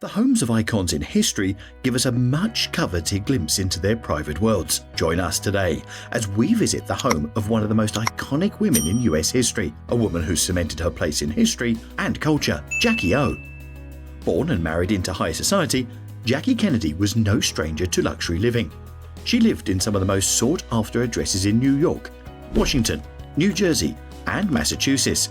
The homes of icons in history give us a much-coveted glimpse into their private worlds. Join us today as we visit the home of one of the most iconic women in US history, a woman who cemented her place in history and culture, Jackie O. Born and married into high society, Jackie Kennedy was no stranger to luxury living. She lived in some of the most sought-after addresses in New York, Washington, New Jersey, and Massachusetts.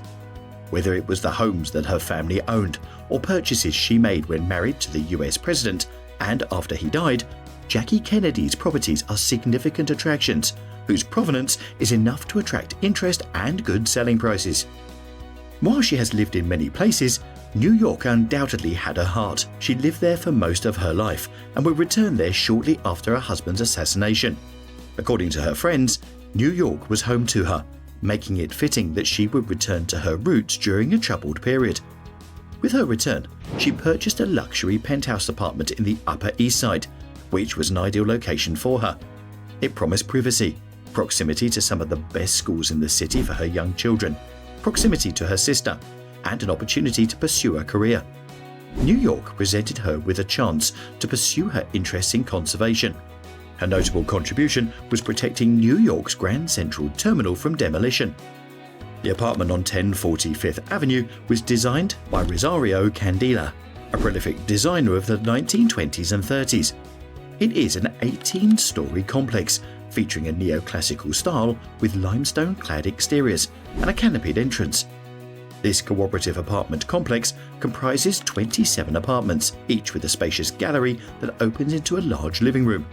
Whether it was the homes that her family owned or purchases she made when married to the US president and after he died, Jackie Kennedy's properties are significant attractions whose provenance is enough to attract interest and good selling prices. While she has lived in many places, New York undoubtedly had her heart. She lived there for most of her life and would return there shortly after her husband's assassination. According to her friends, New York was home to her, making it fitting that she would return to her roots during a troubled period. With her return, she purchased a luxury penthouse apartment in the Upper East Side, which was an ideal location for her. It promised privacy, proximity to some of the best schools in the city for her young children, proximity to her sister, and an opportunity to pursue a career. New York presented her with a chance to pursue her interests in conservation. Her notable contribution was protecting New York's Grand Central Terminal from demolition. The apartment on 1040 Fifth Avenue was designed by Rosario Candela, a prolific designer of the 1920s and 30s. It is an 18-story complex featuring a neoclassical style with limestone-clad exteriors and a canopied entrance. This cooperative apartment complex comprises 27 apartments, each with a spacious gallery that opens into a large living room.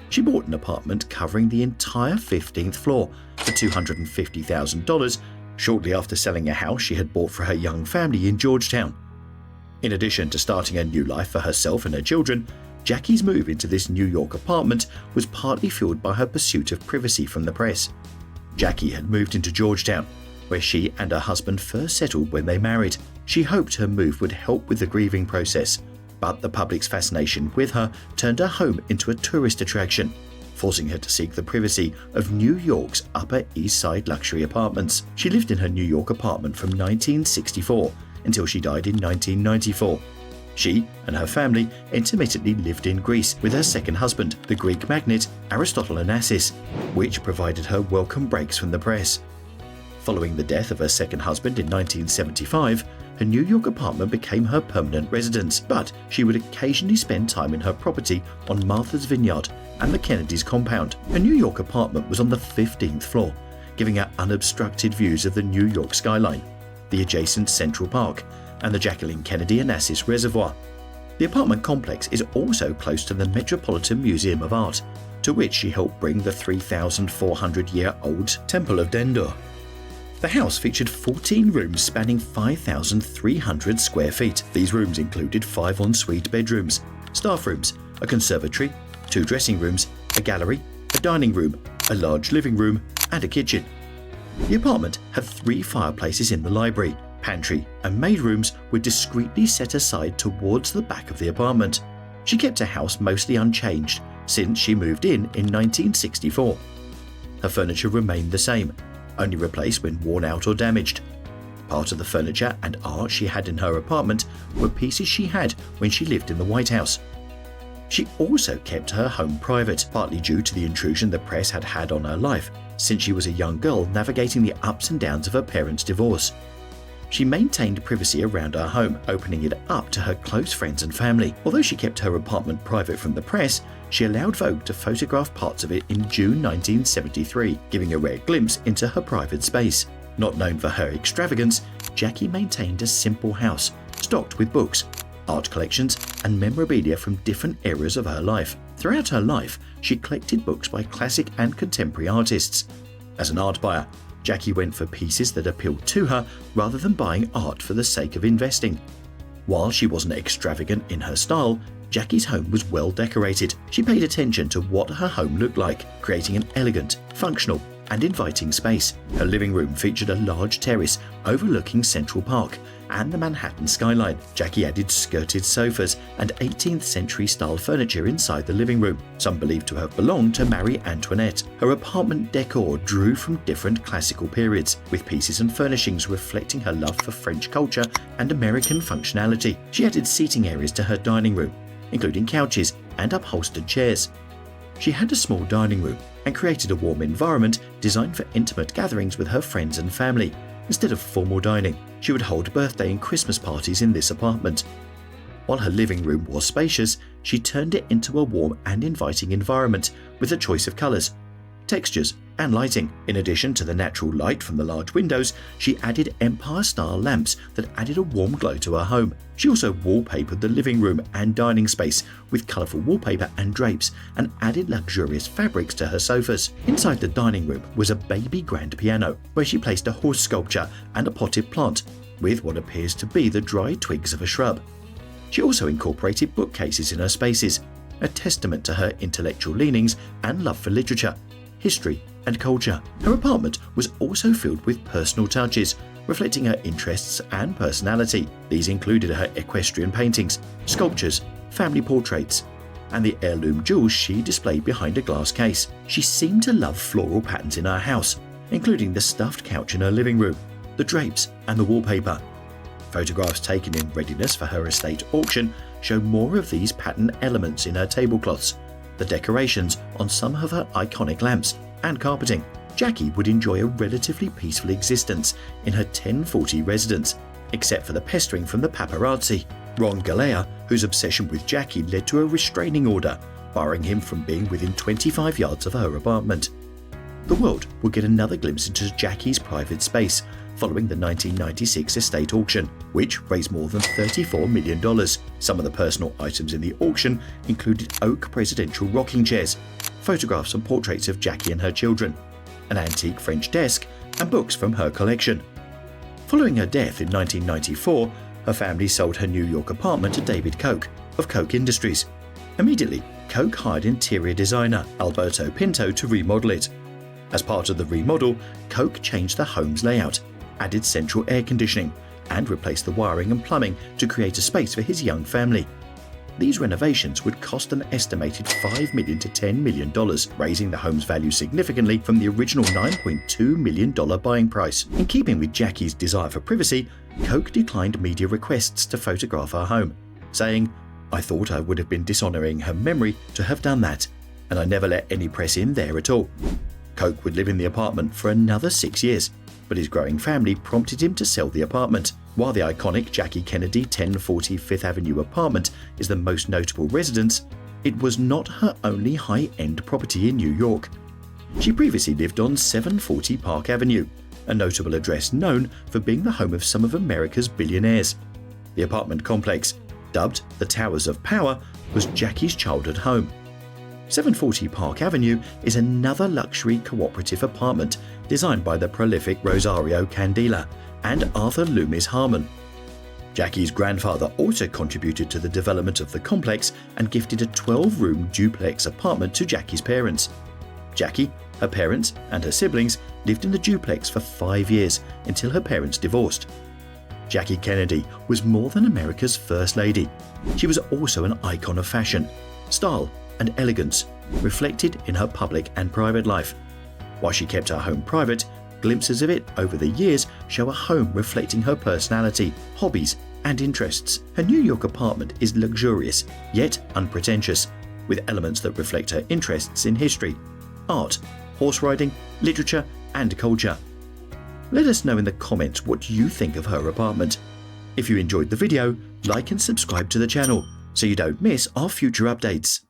She bought an apartment covering the entire 15th floor for $250,000 shortly after selling a house she had bought for her young family in Georgetown. In addition to starting a new life for herself and her children, Jackie's move into this New York apartment was partly fueled by her pursuit of privacy from the press. Jackie had moved into Georgetown, where she and her husband first settled when they married. She hoped her move would help with the grieving process, but the public's fascination with her turned her home into a tourist attraction, forcing her to seek the privacy of New York's Upper East Side luxury apartments. She lived in her New York apartment from 1964 until she died in 1994. She and her family intermittently lived in Greece with her second husband, the Greek magnate Aristotle Onassis, which provided her welcome breaks from the press. Following the death of her second husband in 1975, her New York apartment became her permanent residence, but she would occasionally spend time in her property on Martha's Vineyard and the Kennedy's compound. Her New York apartment was on the 15th floor, giving her unobstructed views of the New York skyline, the adjacent Central Park, and the Jacqueline Kennedy Onassis Reservoir. The apartment complex is also close to the Metropolitan Museum of Art, to which she helped bring the 3,400-year-old Temple of Dendur. The house featured 14 rooms spanning 5,300 square feet. These rooms included 5 ensuite bedrooms, staff rooms, a conservatory, 2 dressing rooms, a gallery, a dining room, a large living room, and a kitchen. The apartment had 3 fireplaces in the library. Pantry and maid rooms were discreetly set aside towards the back of the apartment. She kept her house mostly unchanged since she moved in 1964. Her furniture remained the same, only replaced when worn out or damaged. Part of the furniture and art she had in her apartment were pieces she had when she lived in the White House. She also kept her home private, partly due to the intrusion the press had had on her life since she was a young girl navigating the ups and downs of her parents' divorce. She maintained privacy around her home, opening it up to her close friends and family. Although she kept her apartment private from the press, she allowed Vogue to photograph parts of it in June 1973, giving a rare glimpse into her private space. Not known for her extravagance, Jackie maintained a simple house, stocked with books, art collections, and memorabilia from different eras of her life. Throughout her life, she collected books by classic and contemporary artists. As an art buyer, Jackie went for pieces that appealed to her rather than buying art for the sake of investing. While she wasn't extravagant in her style, Jackie's home was well decorated. She paid attention to what her home looked like, creating an elegant, functional, and inviting space. Her living room featured a large terrace overlooking Central Park and the Manhattan skyline. Jackie added skirted sofas and 18th century style furniture inside the living room, some believed to have belonged to Marie Antoinette. Her apartment decor drew from different classical periods, with pieces and furnishings reflecting her love for French culture and American functionality. She added seating areas to her dining room, including couches and upholstered chairs. She had a small dining room and created a warm environment designed for intimate gatherings with her friends and family. Instead of formal dining, she would hold birthday and Christmas parties in this apartment. While her living room was spacious, she turned it into a warm and inviting environment with a choice of colours, textures and lighting. In addition to the natural light from the large windows, she added Empire-style lamps that added a warm glow to her home. She also wallpapered the living room and dining space with colourful wallpaper and drapes and added luxurious fabrics to her sofas. Inside the dining room was a baby grand piano where she placed a horse sculpture and a potted plant with what appears to be the dry twigs of a shrub. She also incorporated bookcases in her spaces, a testament to her intellectual leanings and love for literature, history and culture. Her apartment was also filled with personal touches, reflecting her interests and personality. These included her equestrian paintings, sculptures, family portraits, and the heirloom jewels she displayed behind a glass case. She seemed to love floral patterns in her house, including the stuffed couch in her living room, the drapes and the wallpaper. Photographs taken in readiness for her estate auction show more of these pattern elements in her tablecloths, the decorations on some of her iconic lamps, and carpeting. Jackie would enjoy a relatively peaceful existence in her 1040 residence, except for the pestering from the paparazzi. Ron Galea, whose obsession with Jackie led to a restraining order, barring him from being within 25 yards of her apartment. The world would get another glimpse into Jackie's private space following the 1996 estate auction, which raised more than $34 million. Some of the personal items in the auction included oak presidential rocking chairs, photographs and portraits of Jackie and her children, an antique French desk, and books from her collection. Following her death in 1994, her family sold her New York apartment to David Koch of Koch Industries. Immediately, Koch hired interior designer Alberto Pinto to remodel it. As part of the remodel, Koch changed the home's layout, added central air conditioning, and replaced the wiring and plumbing to create a space for his young family. These renovations would cost an estimated $5 million to $10 million, raising the home's value significantly from the original $9.2 million buying price. In keeping with Jackie's desire for privacy, Koch declined media requests to photograph her home, saying, "I thought I would have been dishonoring her memory to have done that, and I never let any press in there at all." Koch would live in the apartment for another 6 years, but his growing family prompted him to sell the apartment. While the iconic Jackie Kennedy 1040 Fifth Avenue apartment is the most notable residence, it was not her only high-end property in New York. She previously lived on 740 Park Avenue, a notable address known for being the home of some of America's billionaires. The apartment complex, dubbed the Towers of Power, was Jackie's childhood home. 740 Park Avenue is another luxury cooperative apartment designed by the prolific Rosario Candela and Arthur Loomis Harmon. Jackie's grandfather also contributed to the development of the complex and gifted a 12-room duplex apartment to Jackie's parents. Jackie, her parents, and her siblings lived in the duplex for 5 years until her parents divorced. Jackie Kennedy was more than America's first lady. She was also an icon of fashion, style, and elegance, reflected in her public and private life. While she kept her home private, glimpses of it over the years show a home reflecting her personality, hobbies, and interests. Her New York apartment is luxurious, yet unpretentious, with elements that reflect her interests in history, art, horse riding, literature, and culture. Let us know in the comments what you think of her apartment. If you enjoyed the video, like and subscribe to the channel so you don't miss our future updates.